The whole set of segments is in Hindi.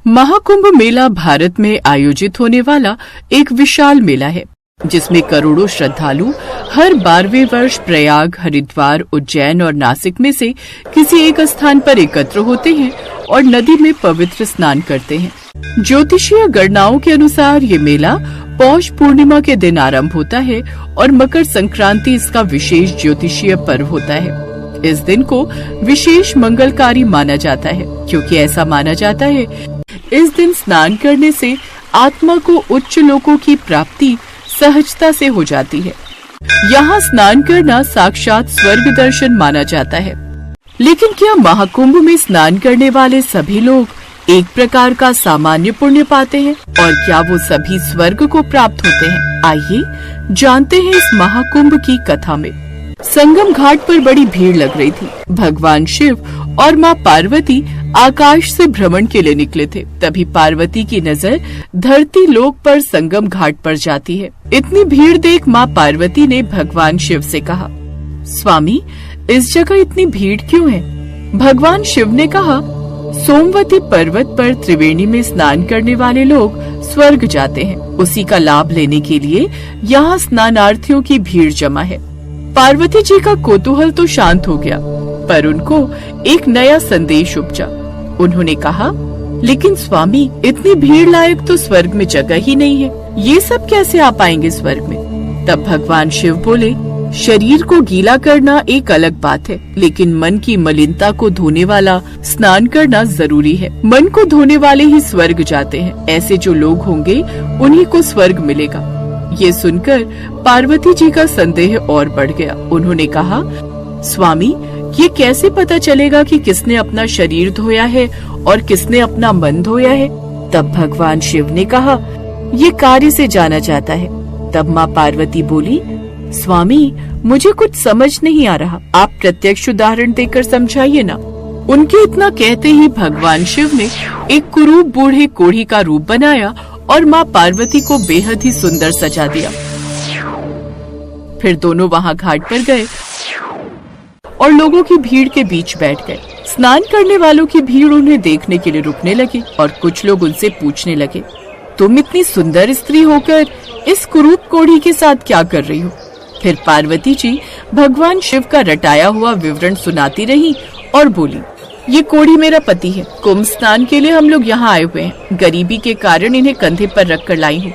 महाकुंभ मेला भारत में आयोजित होने वाला एक विशाल मेला है, जिसमें करोड़ों श्रद्धालु हर 12वें वर्ष प्रयाग, हरिद्वार, उज्जैन और नासिक में से किसी एक स्थान पर एकत्र होते हैं और नदी में पवित्र स्नान करते हैं। ज्योतिषीय गणनाओं के अनुसार ये मेला पौष पूर्णिमा के दिन आरंभ होता है और मकर संक्रांति इसका विशेष ज्योतिषीय पर्व होता है। इस दिन को विशेष मंगलकारी माना जाता है, क्योंकि ऐसा माना जाता है इस दिन स्नान करने से आत्मा को उच्च लोकों की प्राप्ति सहजता से हो जाती है। यहाँ स्नान करना साक्षात स्वर्ग दर्शन माना जाता है। लेकिन क्या महाकुंभ में स्नान करने वाले सभी लोग एक प्रकार का सामान्य पुण्य पाते हैं और क्या वो सभी स्वर्ग को प्राप्त होते हैं? आइए जानते हैं इस महाकुंभ की कथा में। संगम घाट पर बड़ी भीड़ लग रही थी। भगवान शिव और माँ पार्वती आकाश से भ्रमण के लिए निकले थे। तभी पार्वती की नजर धरती लोक पर संगम घाट पर जाती है। इतनी भीड़ देख माँ पार्वती ने भगवान शिव से कहा, स्वामी, इस जगह इतनी भीड़ क्यों है? भगवान शिव ने कहा, सोमवती पर्वत पर त्रिवेणी में स्नान करने वाले लोग स्वर्ग जाते हैं। उसी का लाभ लेने के लिए यहाँ स्नानार्थियों की भीड़ जमा है। पार्वती जी का कौतूहल तो शांत हो गया, पर उनको एक नया संदेश उपजा। उन्होंने कहा, लेकिन स्वामी, इतनी भीड़ लायक तो स्वर्ग में जगह ही नहीं है। ये सब कैसे आ पाएंगे स्वर्ग में? तब भगवान शिव बोले, शरीर को गीला करना एक अलग बात है, लेकिन मन की मलिनता को धोने वाला स्नान करना जरूरी है। मन को धोने वाले ही स्वर्ग जाते हैं। ऐसे जो लोग होंगे उन्हीं को स्वर्ग मिलेगा। ये सुनकर पार्वती जी का संदेह और बढ़ गया। उन्होंने कहा, स्वामी, ये कैसे पता चलेगा कि किसने अपना शरीर धोया है और किसने अपना मन धोया है? तब भगवान शिव ने कहा, ये कार्य से जाना जाता है। तब माँ पार्वती बोली, स्वामी, मुझे कुछ समझ नहीं आ रहा, आप प्रत्यक्ष उदाहरण देकर समझाइए ना। उनके इतना कहते ही भगवान शिव ने एक कुरूप बूढ़े कोढ़ी का रूप बनाया और माँ पार्वती को बेहद ही सुंदर सजा दिया। फिर दोनों वहाँ घाट पर गए और लोगों की भीड़ के बीच बैठ गए। स्नान करने वालों की भीड़ उन्हें देखने के लिए रुकने लगी और कुछ लोग उनसे पूछने लगे, तुम इतनी सुंदर स्त्री होकर इस कुरूप कोढ़ी के साथ क्या कर रही हो? फिर पार्वती जी भगवान शिव का रटाया हुआ विवरण सुनाती रही और बोली, ये कोढ़ी मेरा पति है। कुंभ स्नान के लिए हम लोग यहाँ आए हुए हैं। गरीबी के कारण इन्हें कंधे पर रख कर लाई हूँ।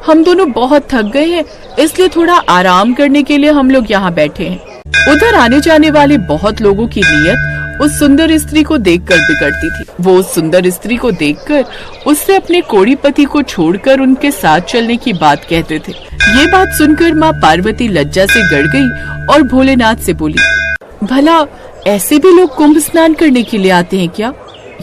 हम दोनों बहुत थक गए हैं, इसलिए थोड़ा आराम करने के लिए हम लोग यहाँ बैठे हैं। उधर आने जाने वाले बहुत लोगों की नीयत उस सुंदर स्त्री को देखकर बिगड़ती थी। वो उस सुंदर स्त्री को देखकर उससे अपने कोढ़ी पति को छोड़कर उनके साथ चलने की बात कहते थे। ये बात सुनकर माँ पार्वती लज्जा से गड़ गई और भोलेनाथ से बोली, भला ऐसे भी लोग कुंभ स्नान करने के लिए आते हैं क्या?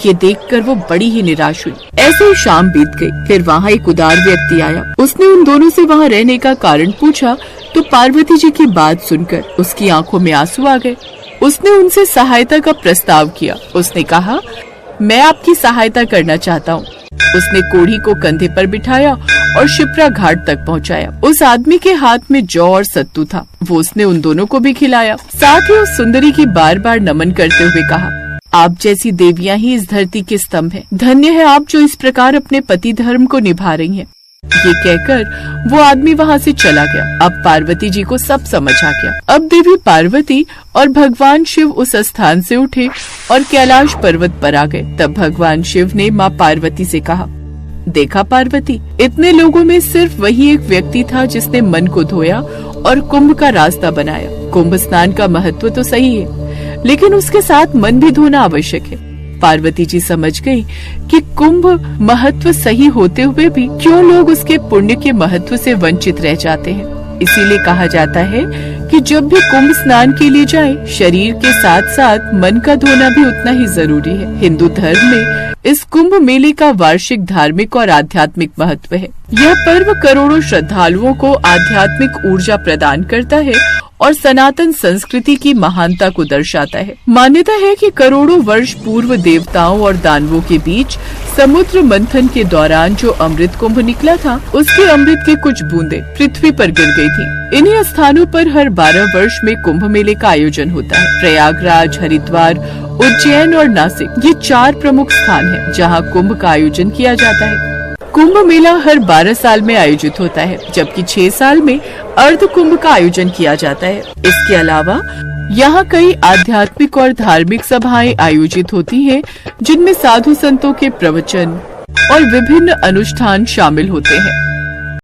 ये देखकर वो बड़ी ही निराश हुई। ऐसे ही शाम बीत गई। फिर वहाँ एक उदार व्यक्ति आया। उसने उन दोनों से वहाँ रहने का कारण पूछा तो पार्वती जी की बात सुनकर उसकी आंखों में आंसू आ गए। उसने उनसे सहायता का प्रस्ताव किया। उसने कहा, मैं आपकी सहायता करना चाहता हूँ। उसने कोढ़ी को कंधे पर बिठाया और शिप्रा घाट तक पहुँचाया। उस आदमी के हाथ में जौ और सत्तू था। वो उसने उन दोनों को भी खिलाया। साथ ही उस सुंदरी की बार बार नमन करते हुए कहा, आप जैसी देवियां ही इस धरती के स्तंभ हैं। धन्य है आप जो इस प्रकार अपने पति धर्म को निभा रही हैं। ये कहकर वो आदमी वहाँ से चला गया। अब पार्वती जी को सब समझ आ गया। अब देवी पार्वती और भगवान शिव उस स्थान से उठे और कैलाश पर्वत पर आ गए। तब भगवान शिव ने माँ पार्वती से कहा, देखा पार्वती, इतने लोगों में सिर्फ वही एक व्यक्ति था जिसने मन को धोया और कुंभ का रास्ता बनाया। कुंभ स्नान का महत्व तो सही है, लेकिन उसके साथ मन भी धोना आवश्यक है। पार्वती जी समझ गई कि कुंभ महत्व सही होते हुए भी क्यों लोग उसके पुण्य के महत्व से वंचित रह जाते हैं। इसीलिए कहा जाता है कि जब भी कुंभ स्नान के लिए जाए, शरीर के साथ साथ मन का धोना भी उतना ही जरूरी है। हिंदू धर्म में इस कुंभ मेले का वार्षिक धार्मिक और आध्यात्मिक महत्व है। यह पर्व करोड़ों श्रद्धालुओं को आध्यात्मिक ऊर्जा प्रदान करता है और सनातन संस्कृति की महानता को दर्शाता है। मान्यता है कि करोड़ों वर्ष पूर्व देवताओं और दानवों के बीच समुद्र मंथन के दौरान जो अमृत कुंभ निकला था, उसके अमृत की कुछ बूंदें पृथ्वी पर गिर गई थी। इन्हीं स्थानों पर हर 12 वर्ष में कुंभ मेले का आयोजन होता है। प्रयागराज, हरिद्वार, उज्जैन और नासिक ये 4 प्रमुख स्थान हैं जहां कुंभ का आयोजन किया जाता है। कुंभ मेला हर 12 साल में आयोजित होता है, जबकि 6 साल में अर्ध कुंभ का आयोजन किया जाता है। इसके अलावा यहाँ कई आध्यात्मिक और धार्मिक सभाएं आयोजित होती हैं, जिनमें साधु संतों के प्रवचन और विभिन्न अनुष्ठान शामिल होते हैं।